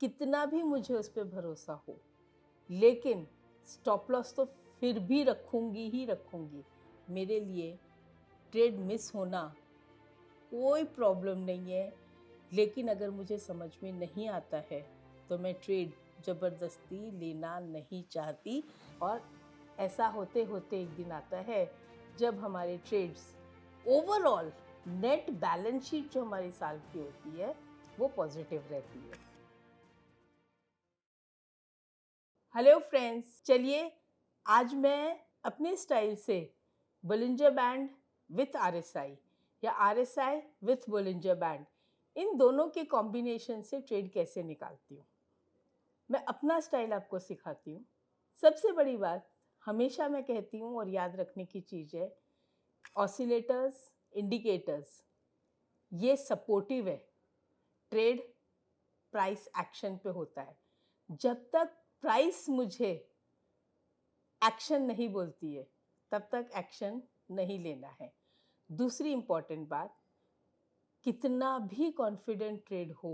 कितना भी मुझे उस पर भरोसा हो, लेकिन स्टॉप लॉस तो फिर भी रखूंगी ही रखूंगी। मेरे लिए ट्रेड मिस होना कोई प्रॉब्लम नहीं है, लेकिन अगर मुझे समझ में नहीं आता है तो मैं ट्रेड ज़बरदस्ती लेना नहीं चाहती। और ऐसा होते होते एक दिन आता है जब हमारे trades overall net balance sheet जो हमारी साल की होती है वो पॉजिटिव रहती है। हेलो फ्रेंड्स, चलिए आज मैं अपने स्टाइल से बोलिंजर बैंड विथ आरएसआई या आरएसआई विथ बोलिंजर बैंड, इन दोनों के कॉम्बिनेशन से ट्रेड कैसे निकालती हूँ। मैं अपना स्टाइल आपको सिखाती हूँ। सबसे बड़ी बात हमेशा मैं कहती हूँ और याद रखने की चीज़ है, ऑसिलेटर्स, इंडिकेटर्स ये सपोर्टिव है। ट्रेड प्राइस एक्शन पे होता है। जब तक प्राइस मुझे एक्शन नहीं बोलती है तब तक एक्शन नहीं लेना है। दूसरी इंपॉर्टेंट बात, कितना भी कॉन्फिडेंट ट्रेड हो,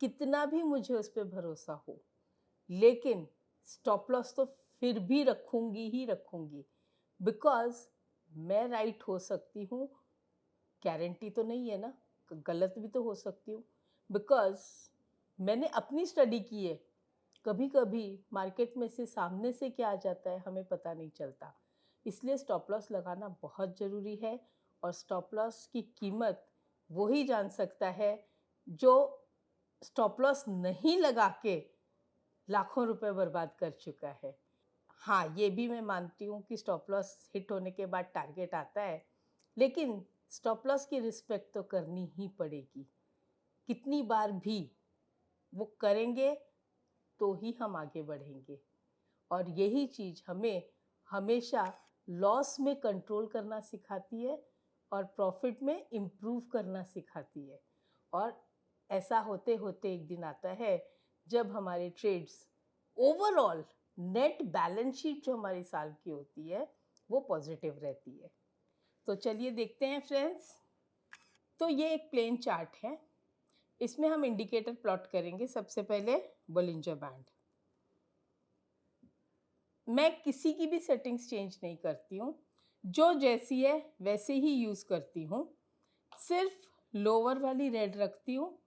कितना भी मुझे उस पर भरोसा हो, लेकिन स्टॉप लॉस तो फिर भी रखूंगी ही रखूंगी। बिकॉज मैं राइट हो सकती हूँ, गारंटी तो नहीं है ना, गलत भी तो हो सकती हूँ। बिकॉज मैंने अपनी स्टडी की है, कभी कभी मार्केट में से सामने से क्या आ जाता है हमें पता नहीं चलता। इसलिए स्टॉप लॉस लगाना बहुत ज़रूरी है। और स्टॉप लॉस की कीमत वो ही जान सकता है जो स्टॉप लॉस नहीं लगा के लाखों रुपए बर्बाद कर चुका है। हाँ, ये भी मैं मानती हूँ कि स्टॉप लॉस हिट होने के बाद टारगेट आता है, लेकिन स्टॉप लॉस की रिस्पेक्ट तो करनी ही पड़ेगी। कितनी बार भी वो करेंगे तो ही हम आगे बढ़ेंगे। और यही चीज़ हमें हमेशा लॉस में कंट्रोल करना सिखाती है और प्रॉफिट में इम्प्रूव करना सिखाती है। और ऐसा होते होते एक दिन आता है जब हमारे trades overall net balance sheet जो हमारी साल की होती है वो पॉजिटिव रहती है। तो चलिए देखते हैं फ्रेंड्स। तो ये एक प्लेन चार्ट है, इसमें हम इंडिकेटर प्लॉट करेंगे। सबसे पहले बोलिंजर बैंड। मैं किसी की भी सेटिंग्स चेंज नहीं करती हूँ, जो जैसी है वैसे ही यूज़ करती हूँ। सिर्फ लोअर वाली रेड रखती हूँ,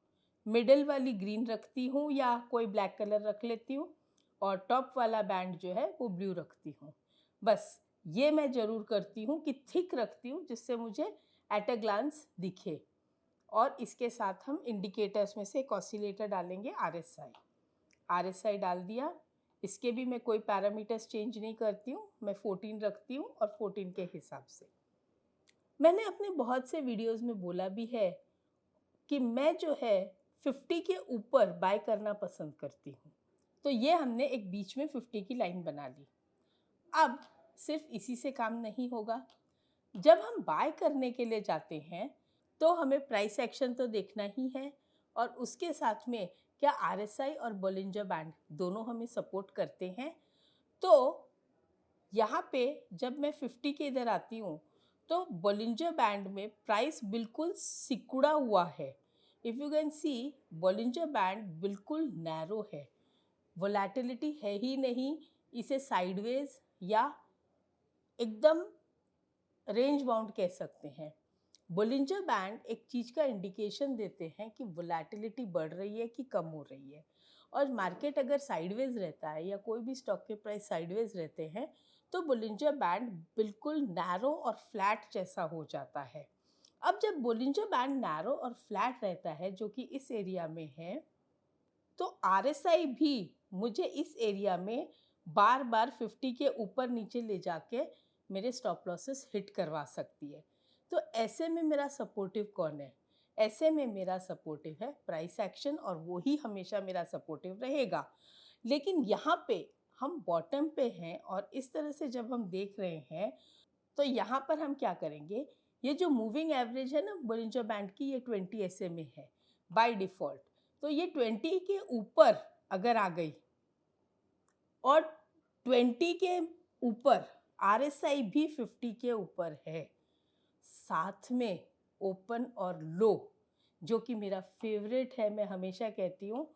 मिडल वाली ग्रीन रखती हूँ या कोई ब्लैक कलर रख लेती हूँ, और टॉप वाला बैंड जो है वो ब्लू रखती हूँ। बस ये मैं ज़रूर करती हूँ कि थिक रखती हूँ जिससे मुझे एट अ ग्लांस दिखे। और इसके साथ हम इंडिकेटर्स में से एक ऑसिलेटर डालेंगे, आरएसआई। आरएसआई डाल दिया। इसके भी मैं कोई पैरामीटर्स चेंज नहीं करती हूँ, मैं 14 रखती हूँ और 14 के हिसाब से। मैंने अपने बहुत से वीडियोस में बोला भी है कि मैं जो है 50 के ऊपर बाय करना पसंद करती हूँ। तो ये हमने एक बीच में 50 की लाइन बना ली। अब सिर्फ इसी से काम नहीं होगा। जब हम बाय करने के लिए जाते हैं तो हमें प्राइस एक्शन तो देखना ही है, और उसके साथ में क्या आरएसआई और बोलिंजर बैंड दोनों हमें सपोर्ट करते हैं। तो यहाँ पे जब मैं 50 के इधर आती हूँ तो बोलिंजर बैंड में प्राइस बिल्कुल सिकुड़ा हुआ है। If you can see, Bollinger band बिल्कुल नैरो है, वोलेटिलिटी है ही नहीं। इसे साइडवेज या एकदम रेंज बाउंड कह सकते हैं। बोलिंजर बैंड एक चीज़ का इंडिकेशन देते हैं कि वोलेटिलिटी बढ़ रही है कि कम हो रही है। और मार्केट अगर साइडवेज रहता है या कोई भी स्टॉक के प्राइस साइडवेज रहते हैं तो बोलिंजर बैंड बिल्कुल नैरो और फ्लैट जैसा हो जाता है। अब जब बोलिंजर बैंड नैरो और फ्लैट रहता है जो कि इस एरिया में है, तो आरएसआई भी मुझे इस एरिया में बार बार 50 के ऊपर नीचे ले जाके मेरे स्टॉप लॉसेस हिट करवा सकती है। तो ऐसे में मेरा सपोर्टिव कौन है? ऐसे में मेरा सपोर्टिव है प्राइस एक्शन, और वो ही हमेशा मेरा सपोर्टिव रहेगा। लेकिन यहाँ पे हम बॉटम पे हैं और इस तरह से जब हम देख रहे हैं तो यहाँ पर हम क्या करेंगे, ये जो मूविंग एवरेज है ना बोलिंजर बैंड की, ये 20 SMA है बाय डिफ़ॉल्ट। तो ये 20 के ऊपर अगर आ गई और 20 के ऊपर आरएसआई भी 50 के ऊपर है, साथ में ओपन और लो, जो कि मेरा फेवरेट है। मैं हमेशा कहती हूँ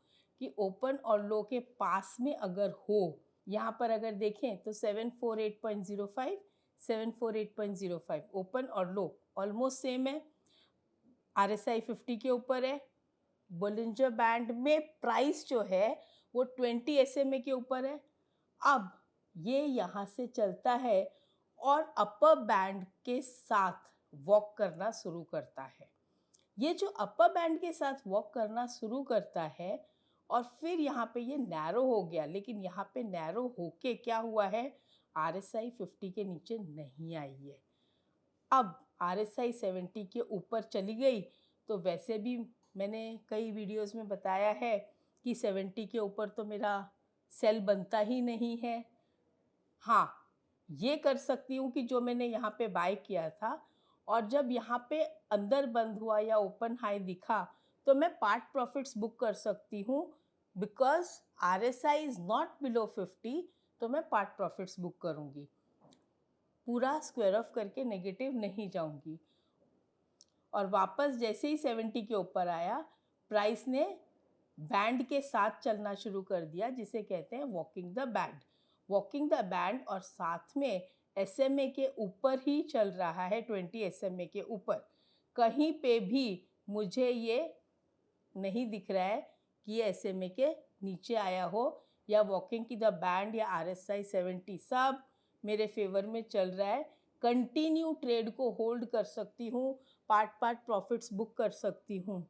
कि ओपन और लो के पास में अगर हो, यहाँ पर अगर देखें तो 748.05, 748.05 ओपन और लो ऑलमोस्ट सेम है। RSI 50 के ऊपर है। बोलिंजर बैंड में प्राइस जो है वो 20 SMA के ऊपर है। अब ये यहाँ से चलता है और अपर बैंड के साथ वॉक करना शुरू करता है। ये जो अपर बैंड के साथ वॉक करना शुरू करता है और फिर यहाँ पे ये नैरो हो गया, लेकिन यहाँ पे नैरो होके क्या हुआ है, RSI 50 के नीचे नहीं आई है। अब RSI 70 के ऊपर चली गई तो वैसे भी मैंने कई वीडियोस में बताया है कि 70 के ऊपर तो मेरा सेल बनता ही नहीं है। हाँ, ये कर सकती हूँ कि जो मैंने यहाँ पे बाय किया था और जब यहाँ पे अंदर बंद हुआ या ओपन हाई दिखा तो मैं पार्ट प्रॉफिट्स बुक कर सकती हूँ, because RSI is not below 50, तो मैं पार्ट प्रॉफिट्स बुक करूँगी, पूरा स्क्वायर ऑफ करके नेगेटिव नहीं जाऊँगी। और वापस जैसे ही 70 के ऊपर आया, प्राइस ने बैंड के साथ चलना शुरू कर दिया, जिसे कहते हैं walking the band. Walking the band और साथ में SMA के ऊपर ही चल रहा है, 20 SMA के ऊपर। कहीं पे भी मुझे ये नहीं दिख रहा है कि ये SMA के नीचे आया हो या वॉकिंग की द बैंड या RSI 70 सब मेरे फेवर में चल रहा है। कंटिन्यू ट्रेड को होल्ड कर सकती हूँ, पार्ट प्रॉफिट्स बुक कर सकती हूँ।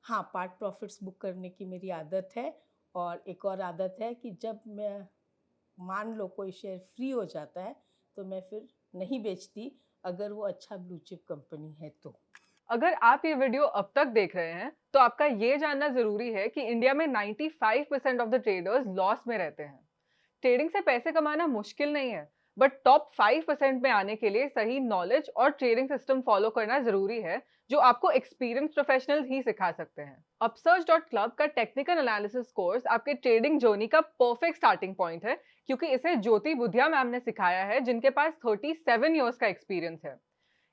हाँ, पार्ट प्रॉफिट्स बुक करने की मेरी आदत है। और एक और आदत है कि जब मैं मान लो कोई शेयर फ्री हो जाता है तो मैं फिर नहीं बेचती, अगर वो अच्छा ब्लू चिप कंपनी है तो। अगर आप ये वीडियो अब तक देख रहे हैं तो आपका ये जानना जरूरी है कि इंडिया में 95% ऑफ द ट्रेडर्स लॉस में रहते हैं। ट्रेडिंग से पैसे कमाना मुश्किल नहीं है, बट टॉप 5% में आने के लिए सही नॉलेज और ट्रेडिंग सिस्टम फॉलो करना जरूरी है, जो आपको एक्सपीरियंस प्रोफेशनल ही सिखा सकते हैं। Upsurge.club का टेक्निकल एनालिसिस कोर्स आपके ट्रेडिंग जर्नी का परफेक्ट स्टार्टिंग पॉइंट है, क्योंकि इसे ज्योति बुधिया मैम ने सिखाया है, जिनके पास 37 इयर्स का एक्सपीरियंस है।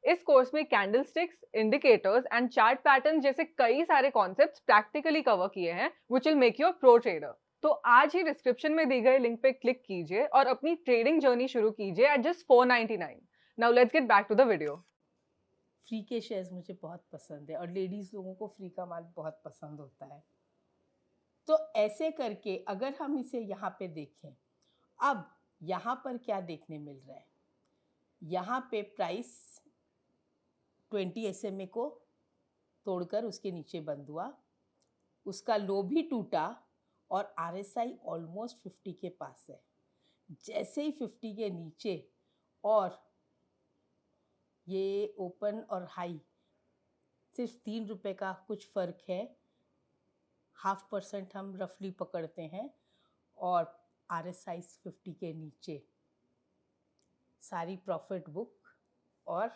इस कोर्स में candlesticks, indicators and chart pattern जैसे कई सारे कॉन्सेप्ट्स प्रैक्टिकली कवर किए हैं, which will make you a pro trader. तो आज ही डिस्क्रिप्शन में दी गई लिंक पे क्लिक कीजिए और अपनी ट्रेडिंग जर्नी शुरू कीजिए at just 499। Now let's get back to the video. Free के शेयर्स मुझे बहुत पसंद है और लेडीज़ लोगों को फ्री का माल बहुत पसंद होता है। तो ऐसे करके अगर हम इसे यहाँ पे देखें, अब यहाँ पर क्या देखने मिल रहा है, यहाँ पे प्राइस 20 SMA को तोड़कर उसके नीचे बंद हुआ, उसका लो भी टूटा और RSI ऑलमोस्ट 50 के पास है। जैसे ही 50 के नीचे और ये ओपन और हाई सिर्फ 3 रुपए का कुछ फ़र्क है, 0.5% हम रफली पकड़ते हैं, और RSI 50 के नीचे सारी प्रॉफिट बुक, और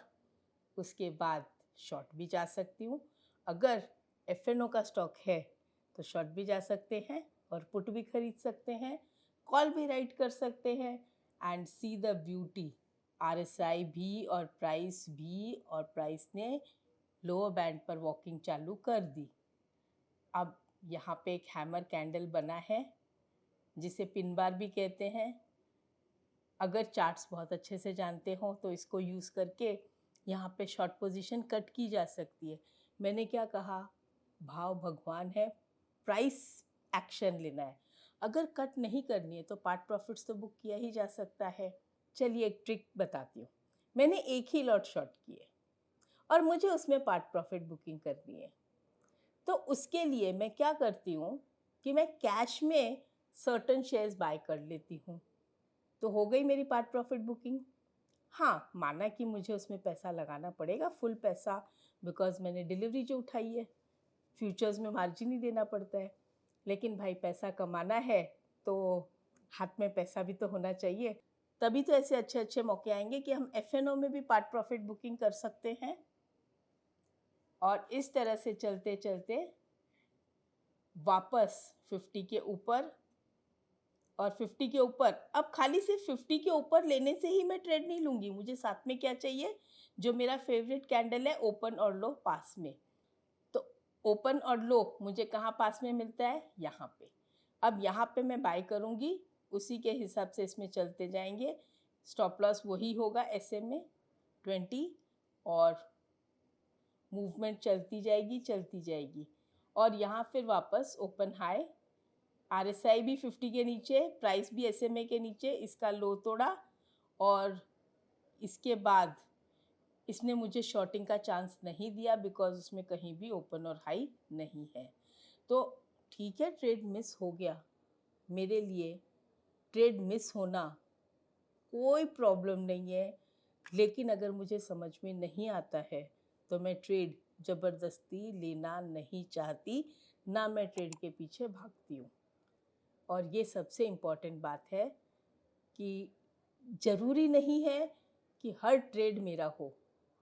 उसके बाद शॉर्ट भी जा सकती हूँ। अगर FNO का स्टॉक है तो शॉर्ट भी जा सकते हैं और पुट भी खरीद सकते हैं, कॉल भी राइट कर सकते हैं। And see the beauty, RSI भी और प्राइस भी, और प्राइस ने लोअर बैंड पर वॉकिंग चालू कर दी। अब यहाँ पे एक हैमर कैंडल बना है, जिसे पिन बार भी कहते हैं। अगर चार्ट्स बहुत अच्छे से जानते हो तो इसको यूज़ करके यहाँ पे शॉर्ट पोजीशन कट की जा सकती है। मैंने क्या कहा, भाव भगवान है, प्राइस एक्शन लेना है। अगर कट नहीं करनी है तो पार्ट प्रॉफिट्स तो बुक किया ही जा सकता है। चलिए एक ट्रिक बताती हूँ। मैंने एक ही लॉट शॉर्ट किए और मुझे उसमें पार्ट प्रॉफिट बुकिंग करनी है, तो उसके लिए मैं क्या करती हूँ कि मैं कैश में सर्टन शेयर्स बाय कर लेती हूँ, तो हो गई मेरी पार्ट प्रॉफिट बुकिंग। हाँ, माना कि मुझे उसमें पैसा लगाना पड़ेगा, फुल पैसा, बिकॉज मैंने डिलीवरी जो उठाई है, फ्यूचर्स में मार्जिन ही देना पड़ता है। लेकिन भाई पैसा कमाना है तो हाथ में पैसा भी तो होना चाहिए, तभी तो ऐसे अच्छे अच्छे मौके आएंगे कि हम FNO में भी पार्ट प्रॉफिट बुकिंग कर सकते हैं। और इस तरह से चलते चलते वापस 50 के ऊपर और 50 के ऊपर। अब खाली सिर्फ 50 के ऊपर लेने से ही मैं ट्रेड नहीं लूँगी, मुझे साथ में क्या चाहिए, जो मेरा फेवरेट कैंडल है ओपन और लो पास में। तो ओपन और लो मुझे कहाँ पास में मिलता है, यहाँ पे। अब यहाँ पे मैं बाय करूँगी, उसी के हिसाब से इसमें चलते जाएंगे। स्टॉप लॉस वही होगा SMA 20 और मूवमेंट चलती जाएगी और यहाँ फिर वापस ओपन हाई, RSI भी 50 के नीचे, प्राइस भी SMA के नीचे, इसका लो तोड़ा और इसके बाद इसने मुझे शॉर्टिंग का चांस नहीं दिया बिकॉज उसमें कहीं भी ओपन और हाई नहीं है। तो ठीक है, ट्रेड मिस हो गया मेरे लिए, ट्रेड मिस होना कोई प्रॉब्लम नहीं है, लेकिन अगर मुझे समझ में नहीं आता है तो मैं ट्रेड ज़बरदस्ती लेना नहीं चाहती, ना मैं ट्रेड के पीछे भागती हूँ। और ये सबसे इम्पॉर्टेंट बात है कि ज़रूरी नहीं है कि हर ट्रेड मेरा हो,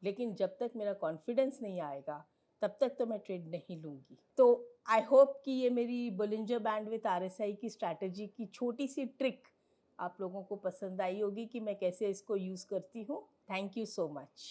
लेकिन जब तक मेरा कॉन्फिडेंस नहीं आएगा तब तक तो मैं ट्रेड नहीं लूँगी। तो आई होप कि ये मेरी बोलिंजर बैंड विथ RSI की स्ट्रैटेजी की छोटी सी ट्रिक आप लोगों को पसंद आई होगी कि मैं कैसे इसको यूज़ करती हूँ। Thank you so much.